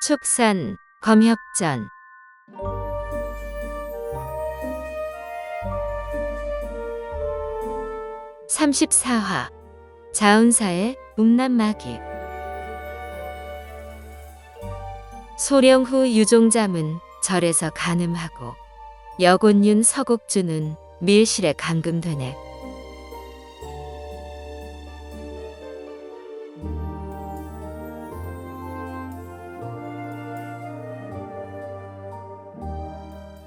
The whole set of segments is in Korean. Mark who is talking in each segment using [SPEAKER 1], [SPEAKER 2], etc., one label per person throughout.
[SPEAKER 1] 축산, 검협전 34화 자운사의 음란마귀. 소령 후 유종잠은 절에서 간음하고 여곤윤 서곡주는 밀실에 감금되네.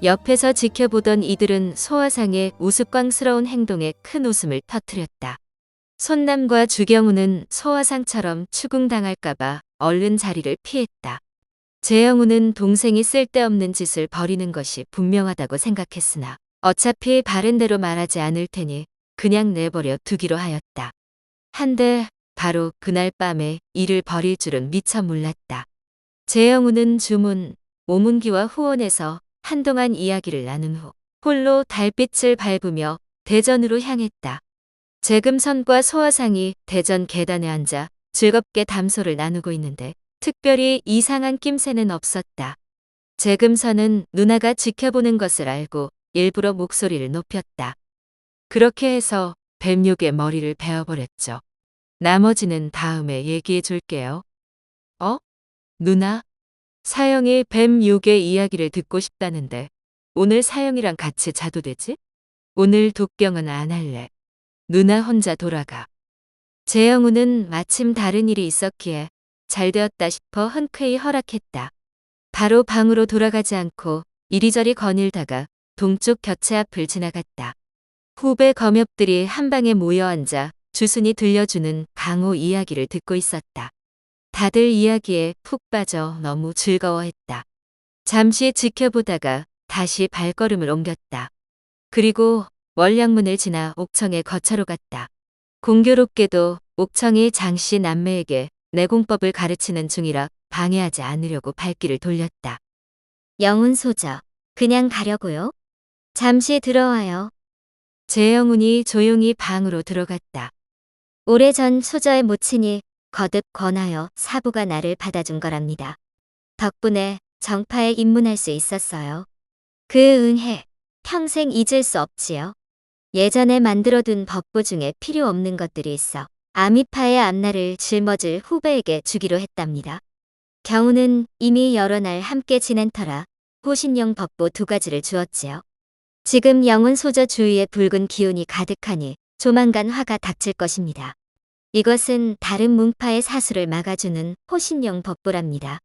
[SPEAKER 1] 옆에서 지켜보던 이들은 소화상의 우스꽝스러운 행동에 큰 웃음을 터뜨렸다. 손남과 주경우는 소화상처럼 추궁당할까봐 얼른 자리를 피했다. 재영우는 동생이 쓸데없는 짓을 벌이는 것이 분명하다고 생각했으나 어차피 바른 대로 말하지 않을 테니 그냥 내버려 두기로 하였다. 한데 바로 그날 밤에 일을 벌일 줄은 미처 몰랐다. 재영우는 주문, 오문기와 후원에서 한동안 이야기를 나눈 후 홀로 달빛을 밟으며 대전으로 향했다. 재금선과 소화상이 대전 계단에 앉아 즐겁게 담소를 나누고 있는데 특별히 이상한 낌새는 없었다. 재금선은 누나가 지켜보는 것을 알고 일부러 목소리를 높였다. 그렇게 해서 뱀육의 머리를 베어버렸죠. 나머지는 다음에 얘기해 줄게요. 누나? 사영이 뱀육의 이야기를 듣고 싶다는데 오늘 사영이랑 같이 자도 되지? 오늘 독경은 안 할래. 누나 혼자 돌아가. 재영우는 마침 다른 일이 있었기에 잘 되었다 싶어 흔쾌히 허락했다. 바로 방으로 돌아가지 않고 이리저리 거닐다가 동쪽 곁에 앞을 지나갔다. 후배 검역들이 한 방에 모여 앉아 주순이 들려주는 강호 이야기를 듣고 있었다. 다들 이야기에 푹 빠져 너무 즐거워했다. 잠시 지켜보다가 다시 발걸음을 옮겼다. 그리고 월량문을 지나 옥청의 거처로 갔다. 공교롭게도 옥청이 장씨 남매에게 내공법을 가르치는 중이라 방해하지 않으려고 발길을 돌렸다.
[SPEAKER 2] 영훈소저, 그냥 가려고요? 잠시 들어와요.
[SPEAKER 1] 재영훈이 조용히 방으로 들어갔다.
[SPEAKER 2] 오래전 소저의 모친이 거듭 권하여 사부가 나를 받아준 거랍니다. 덕분에 정파에 입문할 수 있었어요. 그 은혜, 평생 잊을 수 없지요. 예전에 만들어둔 법보 중에 필요 없는 것들이 있어 아미파의 앞날을 짊어질 후배에게 주기로 했답니다. 경우는 이미 여러 날 함께 지낸 터라 호신용 법보 2가지를 주었지요. 지금 영훈소저 주위에 붉은 기운이 가득하니 조만간 화가 닥칠 것입니다. 이것은 다른 문파의 사수를 막아주는 호신용 법보랍니다.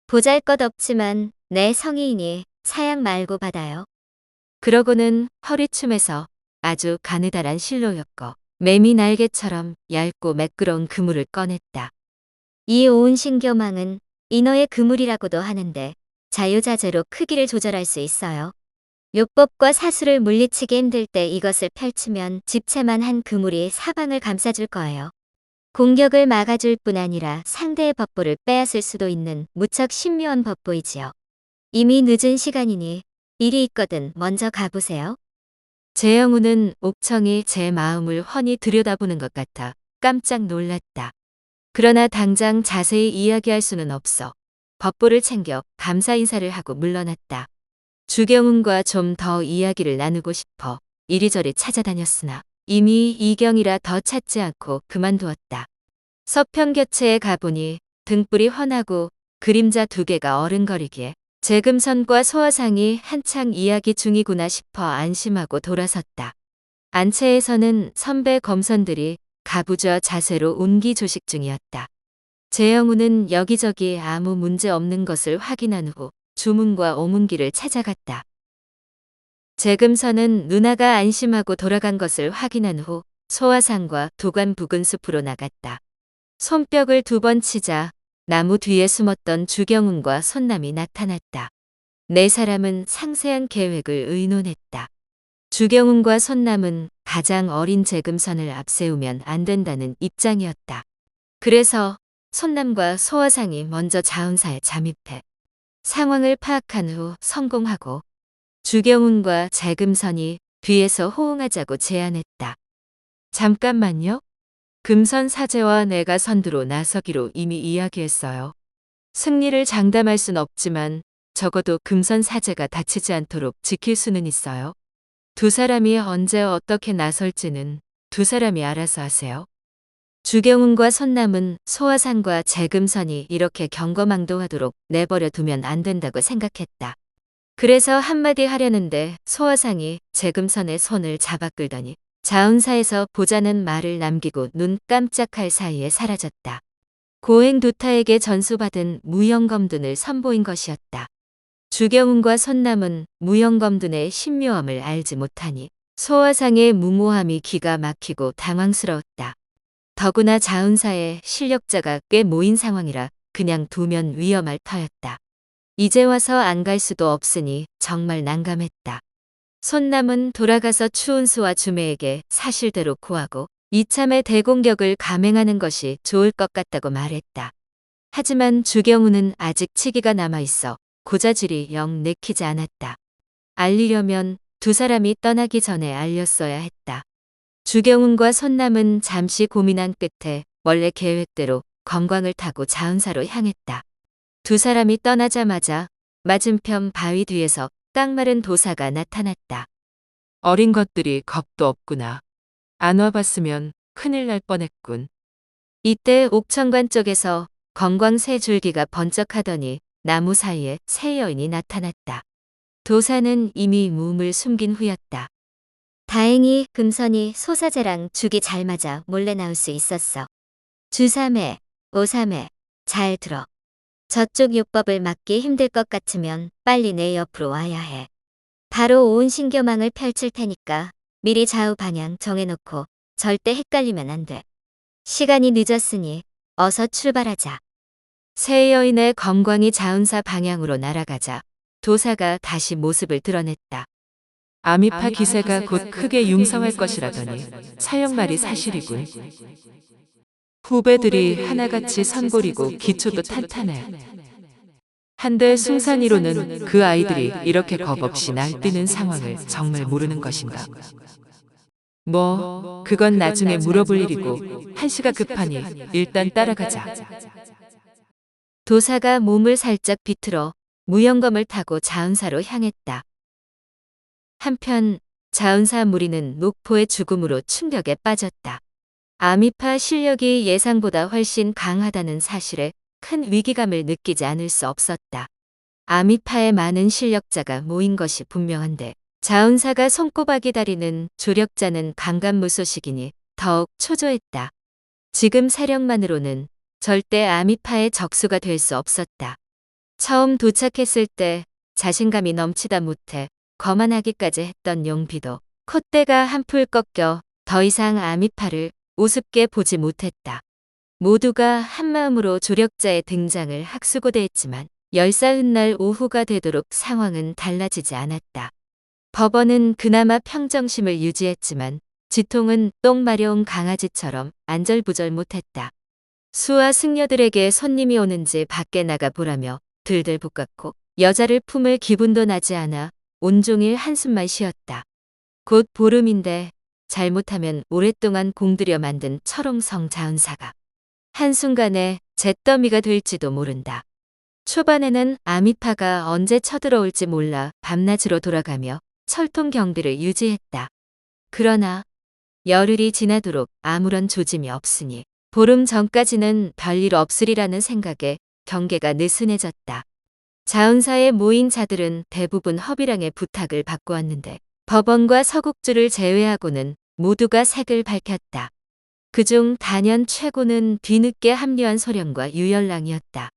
[SPEAKER 2] 보잘것없지만 내 성의이니 사양 말고 받아요.
[SPEAKER 1] 그러고는 허리춤에서 아주 가느다란 실로 엮어 매미 날개처럼 얇고 매끄러운 그물을 꺼냈다.
[SPEAKER 2] 이 오운신교망은 인어의 그물이라고도 하는데 자유자재로 크기를 조절할 수 있어요. 요법과 사수를 물리치기 힘들 때 이것을 펼치면 집채만 한 그물이 사방을 감싸줄 거예요. 공격을 막아줄 뿐 아니라 상대의 법보를 빼앗을 수도 있는 무척 신묘한 법보이지요. 이미 늦은 시간이니 일이 있거든 먼저 가보세요.
[SPEAKER 1] 재영우는 옥청이 제 마음을 훤히 들여다보는 것 같아 깜짝 놀랐다. 그러나 당장 자세히 이야기할 수는 없어 법보를 챙겨 감사 인사를 하고 물러났다. 주경훈과 좀 더 이야기를 나누고 싶어 이리저리 찾아다녔으나 이미 이경이라 더 찾지 않고 그만두었다. 서편 곁에 가보니 등불이 환하고 그림자 2개가 어른거리기에 재금선과 소화상이 한창 이야기 중이구나 싶어 안심하고 돌아섰다. 안채에서는 선배 검선들이 가부좌 자세로 운기조식 중이었다. 재영우는 여기저기 아무 문제 없는 것을 확인한 후 주문과 오문기를 찾아갔다. 재금선은 누나가 안심하고 돌아간 것을 확인한 후 소화상과 도관 부근 숲으로 나갔다. 손뼉을 2번 치자 나무 뒤에 숨었던 주경훈과 손남이 나타났다. 4사람은 상세한 계획을 의논했다. 주경훈과 손남은 가장 어린 재금선을 앞세우면 안 된다는 입장이었다. 그래서 손남과 소화상이 먼저 자운사에 잠입해 상황을 파악한 후 성공하고 주경훈과 재금선이 뒤에서 호응하자고 제안했다. 잠깐만요. 금선 사제와 내가 선두로 나서기로 이미 이야기했어요. 승리를 장담할 순 없지만 적어도 금선 사제가 다치지 않도록 지킬 수는 있어요. 두 사람이 언제 어떻게 나설지는 두 사람이 알아서 하세요. 주경훈과 손남은 소화상과 재금선이 이렇게 경거망동하도록 내버려 두면 안 된다고 생각했다. 그래서 한마디 하려는데 소화상이 재금선의 손을 잡아 끌더니 자운사에서 보자는 말을 남기고 눈 깜짝할 사이에 사라졌다. 고행도타에게 전수받은 무형검둔을 선보인 것이었다. 주경훈과 손남은 무형검둔의 신묘함을 알지 못하니 소화상의 무모함이 기가 막히고 당황스러웠다. 더구나 자운사의 실력자가 꽤 모인 상황이라 그냥 두면 위험할 터였다. 이제 와서 안 갈 수도 없으니 정말 난감했다. 손남은 돌아가서 추운수와 주매에게 사실대로 고하고 이참에 대공격을 감행하는 것이 좋을 것 같다고 말했다. 하지만 주경훈은 아직 치기가 남아있어 고자질이 영 내키지 않았다. 알리려면 두 사람이 떠나기 전에 알렸어야 했다. 주경훈과 손남은 잠시 고민한 끝에 원래 계획대로 검광을 타고 자운사로 향했다. 두 사람이 떠나자마자 맞은편 바위 뒤에서 깡마른 도사가 나타났다. 어린 것들이 겁도 없구나. 안 와봤으면 큰일 날 뻔했군. 이때 옥천관 쪽에서 검광 새 줄기가 번쩍하더니 나무 사이에 새 여인이 나타났다. 도사는 이미 몸을 숨긴 후였다.
[SPEAKER 2] 다행히 금선이 소사제랑 죽이 잘 맞아 몰래 나올 수 있었어. 주삼회, 오삼회, 잘 들어. 저쪽 요법을 막기 힘들 것 같으면 빨리 내 옆으로 와야 해. 바로 온 신교망을 펼칠 테니까 미리 좌우 방향 정해놓고 절대 헷갈리면 안 돼. 시간이 늦었으니 어서 출발하자.
[SPEAKER 1] 새 여인의 검광이 자운사 방향으로 날아가자 도사가 다시 모습을 드러냈다. 아미파 기세가 곧 크게 융성할 것이라더니 사형말이 사실이군. 후배들이 하나같이 선골이고 기초도 탄탄해. 한데 숭산이로는 그 아이들이 이렇게 겁없이 날뛰는 상황을 정말 모르는 것인가. 뭐 그건 나중에 물어볼 일이고 한시가 급하니 일단 따라가자. 도사가 몸을 살짝 비틀어 무영검을 타고 자운사로 향했다. 한편 자운사 무리는 녹포의 죽음으로 충격에 빠졌다. 아미파 실력이 예상보다 훨씬 강하다는 사실에 큰 위기감을 느끼지 않을 수 없었다. 아미파에 많은 실력자가 모인 것이 분명한데 자운사가 손꼽아 기다리는 조력자는 강간무소식이니 더욱 초조했다. 지금 사령만으로는 절대 아미파의 적수가 될 수 없었다. 처음 도착했을 때 자신감이 넘치다 못해 거만하기까지 했던 용비도 콧대가 한풀 꺾여 더 이상 아미파를 우습게 보지 못했다. 모두가 한마음으로 조력자의 등장을 학수고대했지만 열사흔 날 오후가 되도록 상황은 달라지지 않았다. 법원은 그나마 평정심을 유지했지만 지통은 똥 마려운 강아지처럼 안절부절 못했다. 수와 승려들에게 손님이 오는지 밖에 나가 보라며 들들 볶았고 여자를 품을 기분도 나지 않아 온종일 한숨만 쉬었다. 곧 보름인데 잘못하면 오랫동안 공들여 만든 철옹성 자운사가 한순간에 잿더미가 될지도 모른다. 초반에는 아미파가 언제 쳐들어올지 몰라 밤낮으로 돌아가며 철통 경비를 유지했다. 그러나 열흘이 지나도록 아무런 조짐이 없으니 보름 전까지는 별일 없으리라는 생각에 경계가 느슨해졌다. 자운사에 모인 자들은 대부분 허비랑의 부탁을 받고 왔는데 법원과 서국주를 제외하고는 모두가 색을 밝혔다. 그중 단연 최고는 뒤늦게 합류한 소령과 유열랑이었다.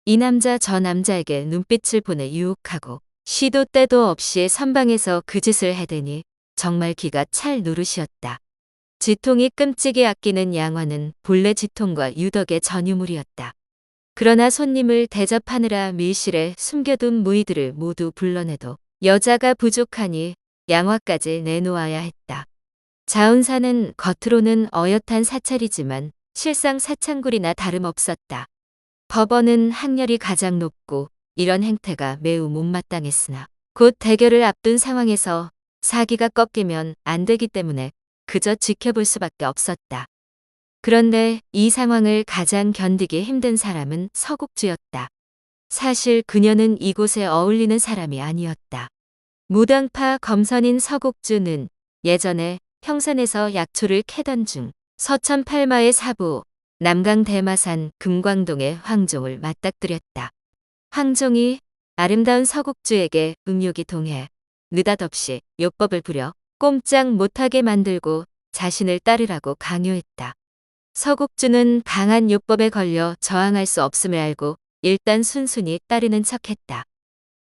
[SPEAKER 1] 이 남자 저 남자에게 눈빛을 보내 유혹하고 시도 때도 없이 선방에서 그 짓을 해대니 정말 기가 찰 노릇이었다. 지통이 끔찍이 아끼는 양화는 본래 지통과 유덕의 전유물이었다. 그러나 손님을 대접하느라 밀실에 숨겨둔 무의들을 모두 불러내도 여자가 부족하니 양화까지 내놓아야 했다. 자운사는 겉으로는 어엿한 사찰이지만 실상 사창굴이나 다름없었다. 법원은 학렬이 가장 높고 이런 행태가 매우 못마땅했으나 곧 대결을 앞둔 상황에서 사기가 꺾이면 안 되기 때문에 그저 지켜볼 수밖에 없었다. 그런데 이 상황을 가장 견디기 힘든 사람은 서국주였다. 사실 그녀는 이곳에 어울리는 사람이 아니었다. 무당파 검선인 서국주는 예전에 평산에서 약초를 캐던 중 서천팔마의 사부 남강 대마산 금광동의 황종을 맞닥뜨렸다. 황종이 아름다운 서국주에게 음욕이 동해 느닷없이 요법을 부려 꼼짝 못하게 만들고 자신을 따르라고 강요했다. 서국주는 강한 요법에 걸려 저항할 수 없음을 알고 일단 순순히 따르는 척했다.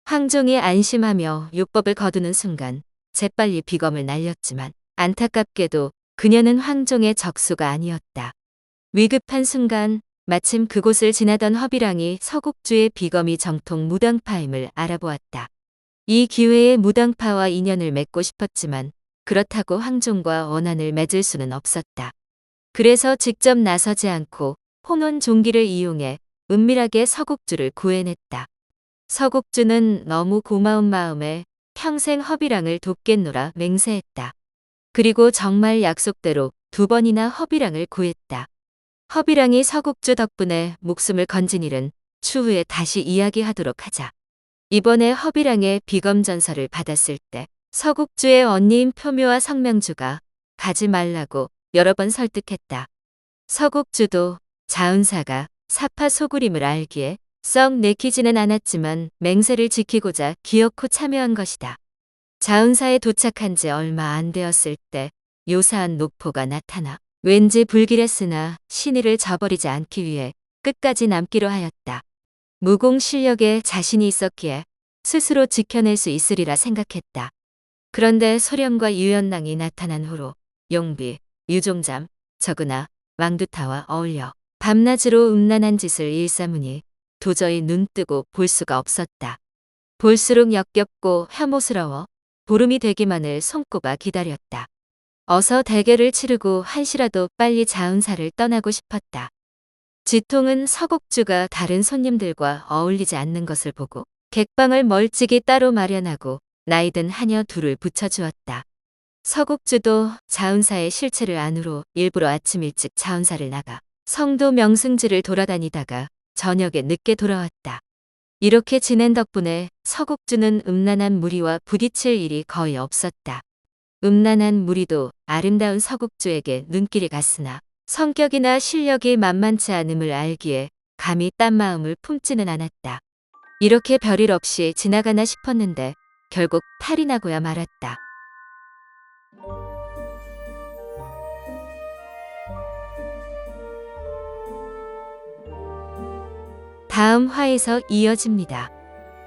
[SPEAKER 1] 황종이 안심하며 요법을 거두는 순간 재빨리 비검을 날렸지만 안타깝게도 그녀는 황종의 적수가 아니었다. 위급한 순간 마침 그곳을 지나던 허비랑이 서국주의 비검이 정통 무당파임을 알아보았다. 이 기회에 무당파와 인연을 맺고 싶었지만 그렇다고 황종과 원한을 맺을 수는 없었다. 그래서 직접 나서지 않고 홍원 종기를 이용해 은밀하게 서국주를 구해냈다. 서국주는 너무 고마운 마음에 평생 허비랑을 돕겠노라 맹세했다. 그리고 정말 약속대로 2번이나 허비랑을 구했다. 허비랑이 서국주 덕분에 목숨을 건진 일은 추후에 다시 이야기하도록 하자. 이번에 허비랑의 비검전설을 받았을 때 서국주의 언니인 표묘와 성명주가 가지 말라고 여러 번 설득했다. 서국주도 자은사가 사파 소굴임을 알기에 썩 내키지는 않았지만 맹세를 지키고자 기어코 참여한 것이다. 자은사에 도착한 지 얼마 안 되었을 때 요사한 노포가 나타나 왠지 불길했으나 신의를 저버리지 않기 위해 끝까지 남기로 하였다. 무공 실력에 자신이 있었기에 스스로 지켜낼 수 있으리라 생각했다. 그런데 소령과 유연낭이 나타난 후로 용비, 유종잠, 적으나, 왕두타와 어울려 밤낮으로 음란한 짓을 일삼으니 도저히 눈뜨고 볼 수가 없었다. 볼수록 역겹고 혐오스러워 보름이 되기만을 손꼽아 기다렸다. 어서 대결을 치르고 한시라도 빨리 자은사를 떠나고 싶었다. 지통은 서국주가 다른 손님들과 어울리지 않는 것을 보고 객방을 멀찍이 따로 마련하고 나이든 하녀 둘을 붙여주었다. 서국주도 자은사의 실체를 안으로 일부러 아침 일찍 자은사를 나가 성도 명승지를 돌아다니다가 저녁에 늦게 돌아왔다. 이렇게 지낸 덕분에 서국주는 음란한 무리와 부딪힐 일이 거의 없었다. 음란한 무리도 아름다운 서국주에게 눈길이 갔으나 성격이나 실력이 만만치 않음을 알기에 감히 딴 마음을 품지는 않았다. 이렇게 별일 없이 지나가나 싶었는데 결국 탈이 나고야 말았다. 다음 화에서 이어집니다.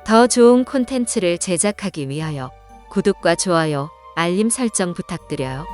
[SPEAKER 1] 더 좋은 콘텐츠를 제작하기 위하여 구독과 좋아요, 알림 설정 부탁드려요.